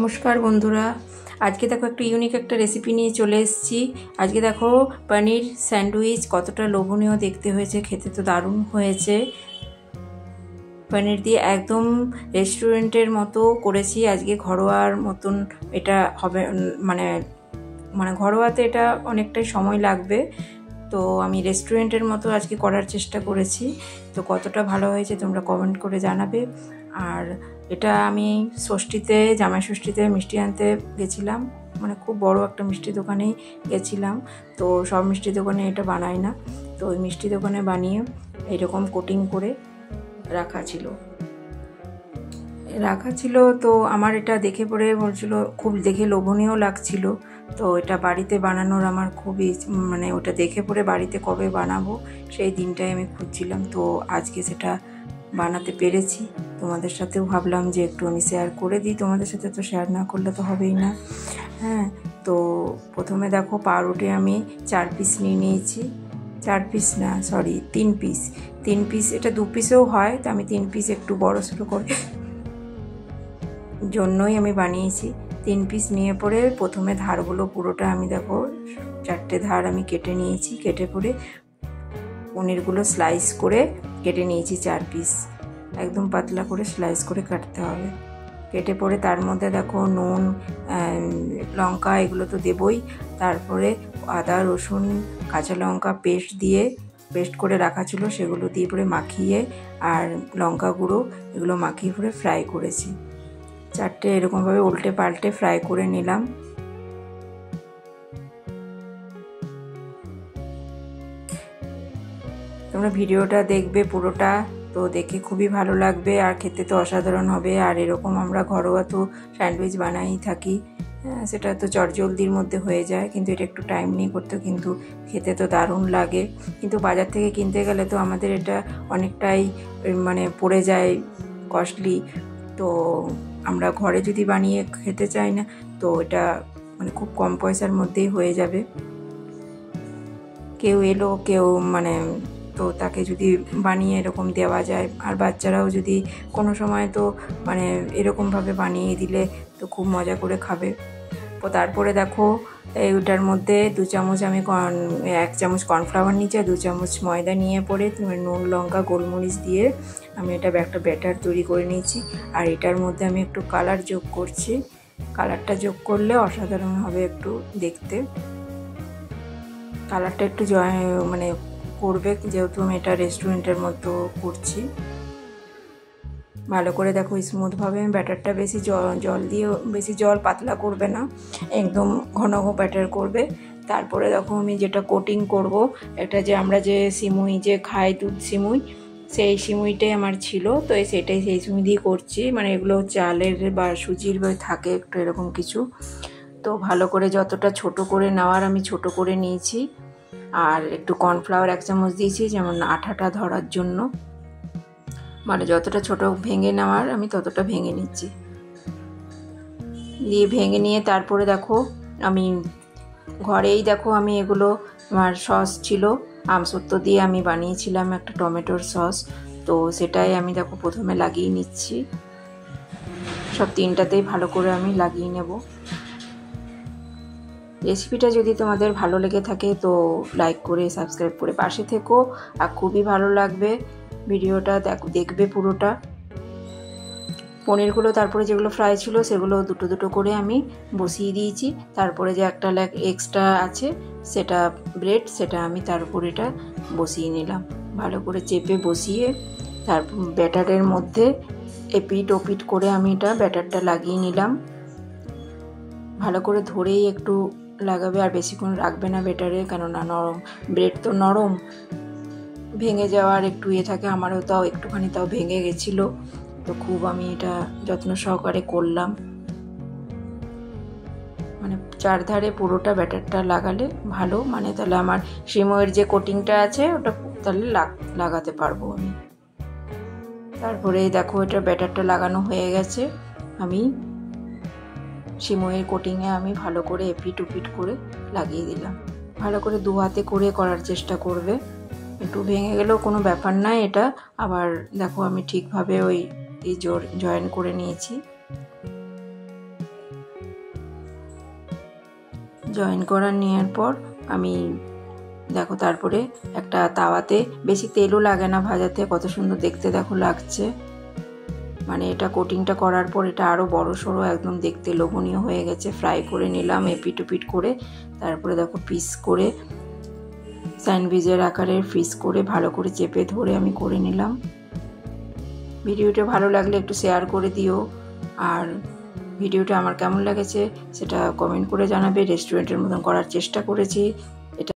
নমস্কার বন্ধুরা, আজকে দেখো একটা ইউনিক একটা রেসিপি নিয়ে চলে এসেছি। আজকে দেখো পনির স্যান্ডউইচ কতটা লোভনীয় দেখতে হয়েছে, খেতে তো দারুণ হয়েছে। পনির দিয়ে একদম রেস্টুরেন্টের মতো করেছি আজকে, ঘরোয়ার মতন এটা হবে। মানে মানে ঘরোয়াতে এটা অনেকটাই সময় লাগবে, তো আমি রেস্টুরেন্টের মতো আজকে করার চেষ্টা করেছি। তো কতটা ভালো হয়েছে তোমরা কমেন্ট করে জানাবে। আর এটা আমি জামাই ষষ্ঠীতে মিষ্টি আনতে গেছিলাম, মানে খুব বড় একটা মিষ্টি দোকানেই গেছিলাম। তো সব মিষ্টি দোকানে এটা বানায় না, তো ওই মিষ্টি দোকানে বানিয়ে এরকম কোটিং করে রাখা ছিল। তো আমার এটা দেখে পরে বলছিল, খুব দেখে লোভনীয় লাগছিল। তো এটা বাড়িতে বানানোর আমার খুবই ওটা দেখে পরে বাড়িতে কবে বানাবো সেই দিনটাই আমি খুঁজছিলাম। তো আজকে সেটা বানাতে পেরেছি। তোমাদের সাথেও ভাবলাম যে একটু আমি শেয়ার করে দিই, তোমাদের সাথে তো শেয়ার না করলে তো হবেই না। হ্যাঁ, তো প্রথমে দেখো পাউরুটি আমি 4 পিস নিয়ে নিয়েছি। 4 পিস না, সরি 3 পিস। 3 পিস, এটা 2 পিসেও হয়, তো আমি 3 পিস একটু বড় ছোটো করে জন্যই আমি বানিয়েছি। 3 পিস নিয়ে পরে প্রথমে ধারগুলো পুরোটা আমি দেখো 4টে ধার আমি কেটে নিয়েছি। কেটে পরে পনিরগুলো স্লাইস করে কেটে নিয়েছি 4 পিস। একদম পাতলা করে স্লাইস করে কাটতে হবে। কেটে পরে তার মধ্যে দেখো নুন, লঙ্কা এগুলো তো দেবই, তারপরে আদা রসুন কাঁচা লঙ্কা পেস্ট করে রাখা ছিল, সেগুলো দিয়ে পরে মাখিয়ে, আর লঙ্কা গুঁড়ো এগুলো মাখিয়ে পরে ফ্রাই করেছি। 4টে এরকমভাবে উল্টে পাল্টে ফ্রাই করে নিলাম। তোমরা ভিডিওটা দেখবে পুরোটা, তো দেখে খুবই ভালো লাগবে আর খেতে তো অসাধারণ হবে। আর এরকম আমরা ঘরোয়া তো স্যান্ডউইচ বানাই থাকি, সেটা তো চটজলদির মধ্যে হয়ে যায়, কিন্তু এটা একটু টাইম নিয়ে করতে, কিন্তু খেতে তো দারুণ লাগে। কিন্তু বাজার থেকে কিনতে গেলে তো আমাদের এটা অনেকটাই পড়ে যায় কস্টলি। তো আমরা ঘরে যদি বানিয়ে খেতে চাই না, তো এটা খুব কম পয়সার মধ্যেই হয়ে যাবে। কেউ এলো, কেউ তো তাকে যদি বানিয়ে এরকম দেওয়া যায়, আর বাচ্চারাও যদি কোনো সময় তো এরকমভাবে বানিয়ে দিলে তো খুব মজা করে খাবে। তো তারপরে দেখো ওটার মধ্যে 2 চামচ আমি 1 চামচ কর্নফ্লাওয়ার নিয়েছি, আর 2 চামচ ময়দা নিয়ে পরে নুন লঙ্কা গোলমরিচ দিয়ে আমি এটা একটা ব্যাটার তৈরি করে নিয়েছি। আর এটার মধ্যে আমি একটু কালার যোগ করছি। কালারটা যোগ করলে অসাধারণ হবে একটু দেখতে। কালারটা একটু করবে, যেহেতু আমি এটা রেস্টুরেন্টের মতো করছি। ভালো করে দেখো স্মুথভাবে আমি ব্যাটারটা বেশি জল পাতলা করবে না, একদম ঘন ব্যাটার করবে। তারপরে দেখো আমি যেটা কোটিং করব, এটা যে আমরা যে সিমুই যে খাই, দুধ সিমুই, সেই সিমুইটাই আমার ছিল, তো সেই সিমুই দিয়ে করছি। এগুলো চালের বা সুজির থাকে একটু এরকম কিছু। তো ভালো করে যতটা ছোট করে নেওয়ার আমি ছোট করে নিয়েছি, আর একটু কর্নফ্লাওয়ার 1 চামচ দিয়েছি, যেমন আঠাটা ধরার জন্য। যতটা ছোট ভেঙে নেওয়ার আমি ততটা ভেঙে নিচ্ছি। দিয়ে ভেঙে নিয়ে তারপরে দেখো আমি ঘরেই আমি এগুলো, আমার সস ছিল আমসত্ত্ব দিয়ে আমি বানিয়েছিলাম একটা টমেটোর সস, তো সেটাই আমি দেখো প্রথমে লাগিয়ে নিচ্ছি। সব 3টাতেই ভালো করে আমি লাগিয়ে নেব। রেসিপিটা যদি তোমাদের ভালো লেগে থাকে তো লাইক করে সাবস্ক্রাইব করে পাশে থেকো, আর খুবই ভালো লাগবে ভিডিওটা দেখবে পুরোটা। পনিরগুলো তারপরে যেগুলো ফ্রাই ছিল সেগুলো দুটো করে আমি বসিয়ে দিয়েছি। তারপরে যে একটা এক্সট্রা আছে সেটা ব্রেড, সেটা আমি তার উপর এটা বসিয়ে নিলাম। ভালো করে চেপে বসিয়ে তারপর ব্যাটারের মধ্যে এপিট ওপিট করে আমি এটা ব্যাটারটা লাগিয়ে নিলাম। ভালো করে ধরেই একটু লাগাবে, আর বেশিক্ষণ রাখবে না ব্যাটারে, কেননা ব্রেড তো নরম, ভেঙে যাওয়ার একটু থাকে। আমারও তাও একটুখানি ভেঙে গেছিলো, তো খুব আমি এটা যত্ন সহকারে করলাম। চারধারে পুরোটা ব্যাটারটা লাগালে ভালো, তাহলে আমার সিমইয়ের যে কোটিংটা আছে ওটা তাহলে লাগাতে পারবো আমি। তারপরে দেখো এটা ব্যাটারটা লাগানো হয়ে গেছে। আমি সিমইয়ের কোটিংয়ে আমি ভালো করে এপিট ওপিট করে লাগিয়ে দিলাম। ভালো করে 2 হাতে করে করার চেষ্টা করবে, একটু ভেঙে গেলেও কোনো ব্যাপার না। এটা আবার দেখো আমি ঠিকভাবে জয়েন করে নিয়েছি। জয়েন করা নেওয়ার পর আমি দেখো তারপরে একটা তাওয়াতে, বেশি তেলও লাগে না ভাজাতে, কত সুন্দর দেখতে দেখো লাগছে। মানে এটা কোটিংটা করার পর এটা আরও বড় সড়ো একদম দেখতে লোভনীয় হয়ে গেছে। ফ্রাই করে নিলাম এপিট ওপিট করে, তারপরে দেখো পিস করে স্যান্ডউইচের আকারের পিস করে ভালো করে চেপে ধরে আমি করে নিলাম। ভিডিওটা ভালো লাগলে একটু শেয়ার করে দিও, আর ভিডিওটা আমার কেমন লেগেছে সেটা কমেন্ট করে জানাবে। রেস্টুরেন্টের মতন করার চেষ্টা করেছি,